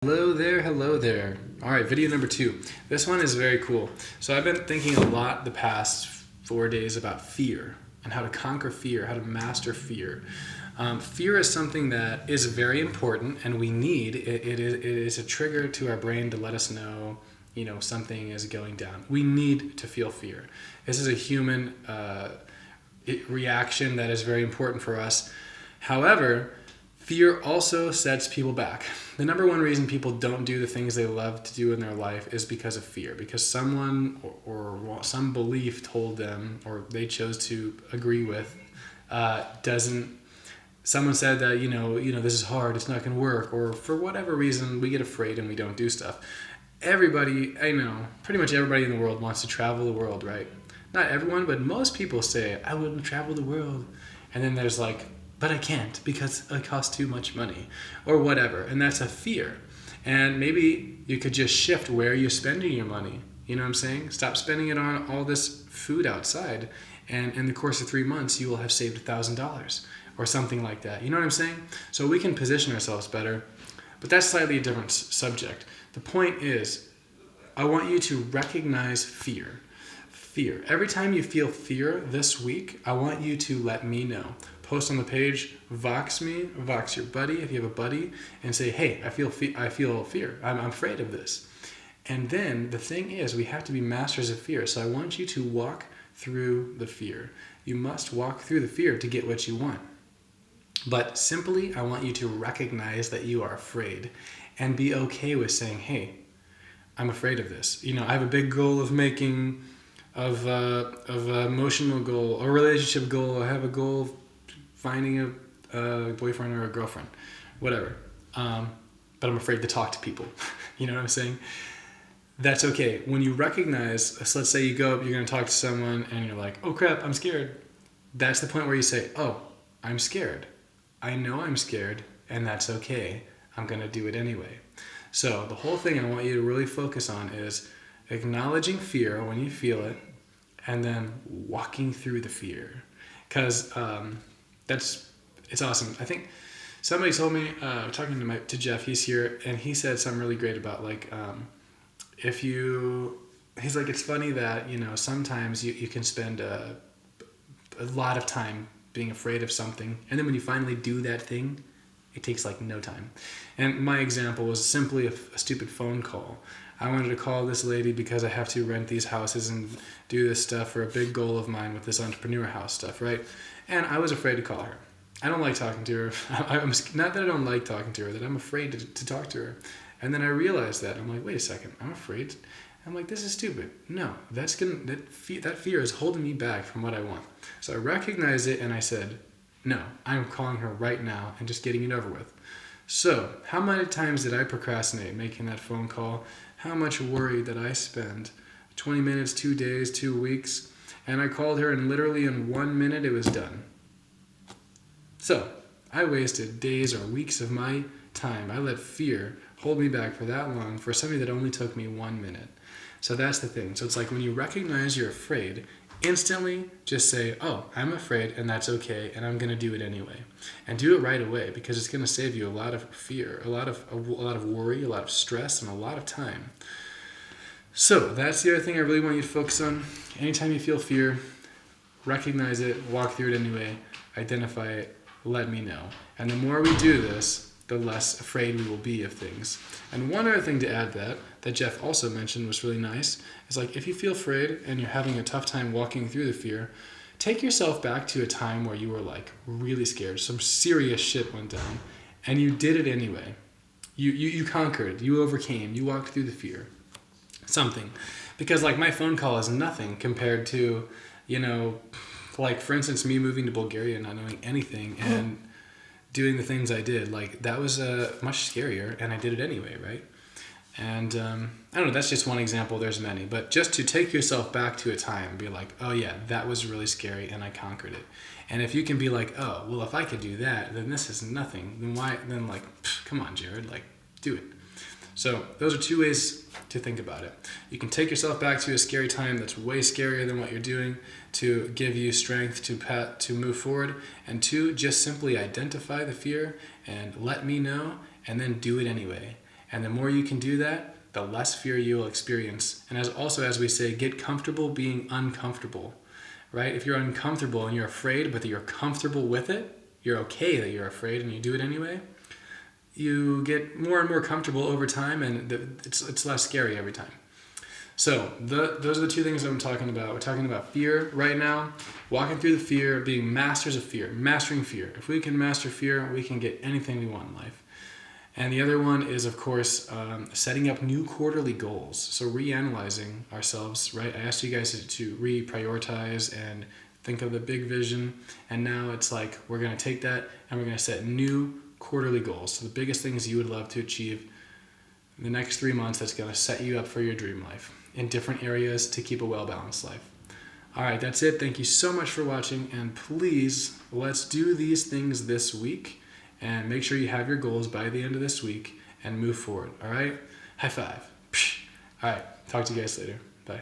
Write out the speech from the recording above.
Hello there, hello there. All right, video number 2. This one is very cool. So I've been thinking a lot the past 4 days about fear and how to conquer fear, how to master fear. Fear is something that is very important and we need. It is a trigger to our brain to let us know, something is going down. We need to feel fear. This is a human reaction that is very important for us. However, fear also sets people back. The number one reason people don't do the things they love to do in their life is because of fear. Because someone or some belief told them, or they chose to agree with, someone said that, this is hard, it's not going to work. Or for whatever reason, we get afraid and we don't do stuff. Everybody, pretty much everybody in the world wants to travel the world, right? Not everyone, but most people say, I want to travel the world. And then there's but I can't because it costs too much money or whatever. And that's a fear. And maybe you could just shift where you're spending your money. You know what I'm saying? Stop spending it on all this food outside. And in the course of 3 months, you will have saved $1,000 or something like that. You know what I'm saying? So we can position ourselves better. But that's slightly a different subject. The point is, I want you to recognize fear. Fear. Every time you feel fear this week, I want you to let me know. Post on the page, vox your buddy if you have a buddy, and say, hey, I feel fear. I'm afraid of this. And then the thing is, we have to be masters of fear. So I want you to walk through the fear. You must walk through the fear to get what you want. But simply, I want you to recognize that you are afraid and be okay with saying, hey, I'm afraid of this. I have a big goal of making, of emotional goal, a relationship goal. I have a goal of finding a boyfriend or a girlfriend, whatever. But I'm afraid to talk to people. You know what I'm saying? That's okay. When you recognize, so let's say you go up, you're going to talk to someone and you're like, oh crap, I'm scared. That's the point where you say, oh, I'm scared. I know I'm scared and that's okay. I'm going to do it anyway. So the whole thing I want you to really focus on is acknowledging fear when you feel it and then walking through the fear. Because it's awesome. I think somebody told me, talking to Jeff, he's here, and he said something really great about he's like, it's funny that, sometimes you can spend a lot of time being afraid of something, and then when you finally do that thing, it takes no time. And my example was simply a stupid phone call. I wanted to call this lady because I have to rent these houses and do this stuff for a big goal of mine with this entrepreneur house stuff, right? And I was afraid to call her. I don't like talking to her. Not that I don't like talking to her, that I'm afraid to talk to her. And then I realized that. I'm like, wait a second, I'm afraid. I'm like, this is stupid. No, that fear is holding me back from what I want. So I recognized it and I said, no, I'm calling her right now and just getting it over with. So how many times did I procrastinate making that phone call? How much worry did I spend? 20 minutes, 2 days, 2 weeks. And I called her and literally in 1 minute it was done. So I wasted days or weeks of my time. I let fear hold me back for that long for something that only took me 1 minute. So that's the thing. So it's like when you recognize you're afraid, instantly just say, oh, I'm afraid and that's okay and I'm going to do it anyway. And do it right away because it's going to save you a lot of fear, a lot of worry, a lot of stress, and a lot of time. So that's the other thing I really want you to focus on. Anytime you feel fear, recognize it, walk through it anyway, identify it, let me know. And the more we do this, the less afraid we will be of things. And one other thing to add that Jeff also mentioned was really nice, is if you feel afraid and you're having a tough time walking through the fear, take yourself back to a time where you were really scared, some serious shit went down, and you did it anyway. You conquered, you overcame, you walked through the fear. Something. Because my phone call is nothing compared to, for instance, me moving to Bulgaria and not knowing anything and doing the things I did. That was much scarier and I did it anyway, right? And I don't know, that's just one example, there's many. But just to take yourself back to a time and be like, oh yeah, that was really scary and I conquered it. And if you can be like, oh, well, if I could do that, then this is nothing. Then come on, Jared, do it. So those are 2 ways to think about it. You can take yourself back to a scary time that's way scarier than what you're doing to give you strength to move forward. And 2, just simply identify the fear and let me know and then do it anyway. And the more you can do that, the less fear you will experience. And as we say, get comfortable being uncomfortable, right? If you're uncomfortable and you're afraid, but that you're comfortable with it, you're okay that you're afraid and you do it anyway, you get more and more comfortable over time, and it's less scary every time. So those are the two things that I'm talking about. We're talking about fear right now, walking through the fear, being masters of fear, mastering fear. If we can master fear, we can get anything we want in life. And the other one is, of course, setting up new quarterly goals. So reanalyzing ourselves, right? I asked you guys to reprioritize and think of the big vision. And now it's like we're going to take that and we're going to set new quarterly goals. So the biggest things you would love to achieve in the next 3 months that's going to set you up for your dream life in different areas to keep a well-balanced life. All right, that's it. Thank you so much for watching. And please, let's do these things this week. And make sure you have your goals by the end of this week and move forward. All right? High five. All right. Talk to you guys later. Bye.